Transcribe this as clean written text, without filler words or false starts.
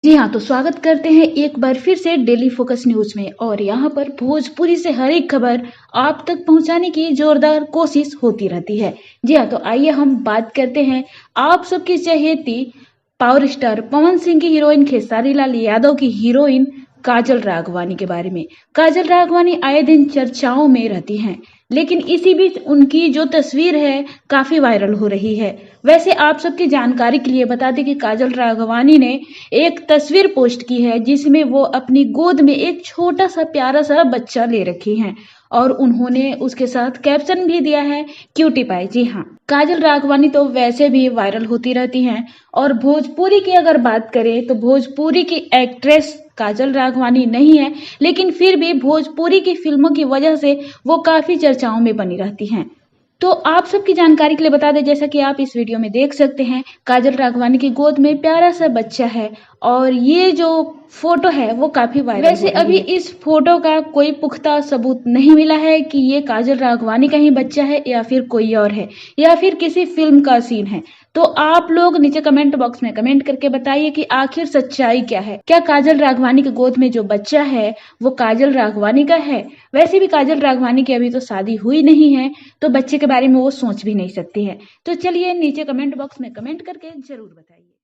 जी हाँ, तो स्वागत करते हैं एक बार फिर से डेली फोकस न्यूज़ में। और यहाँ पर भोजपुरी से हर एक खबर आप तक पहुँचाने की जोरदार कोशिश होती रहती है। जी हाँ, तो आइए हम बात करते हैं आप सबकी चहेती पावर स्टार पवन सिंह की हीरोइन खेसारी लाल यादव की हीरोइन काजल राघवानी के बारे में। काजल राघवानी आए दिन चर्चाओं में रहती हैं, लेकिन इसी बीच उनकी जो तस्वीर है काफी वायरल हो रही है। वैसे आप सबकी जानकारी के लिए बता दें कि काजल राघवानी ने एक तस्वीर पोस्ट की है जिसमें वो अपनी गोद में एक छोटा सा प्यारा सा बच्चा ले रखी हैं और उन्होंने उसके साथ कैप्शन भी दिया है, क्यूटी पाई। जी हाँ, काजल राघवानी तो वैसे भी वायरल होती रहती हैं। और भोजपुरी की अगर बात करें तो भोजपुरी की एक्ट्रेस काजल राघवानी नहीं है, लेकिन फिर भी भोजपुरी की फिल्मों की वजह से वो काफी चर्चाओं में बनी रहती हैं। तो आप सबकी जानकारी के लिए बता दें, जैसा कि आप इस वीडियो में देख सकते हैं, काजल राघवानी की गोद में प्यारा सा बच्चा है और ये जो फोटो है वो काफी वायरल हो रही है। वैसे अभी इस फोटो का कोई पुख्ता सबूत नहीं मिला है कि ये काजल राघवानी का ही बच्चा है या फिर कोई और है या फिर किसी फिल्म का सीन है। तो आप लोग नीचे कमेंट बॉक्स में कमेंट करके बताइए कि आखिर सच्चाई क्या है। क्या काजल राघवानी की गोद में जो बच्चा है वो काजल राघवानी का है? वैसे भी काजल राघवानी की अभी तो शादी हुई नहीं है, तो बच्चे के बारे में वो सोच भी नहीं सकती है। तो चलिए नीचे कमेंट बॉक्स में कमेंट करके जरूर बताइए।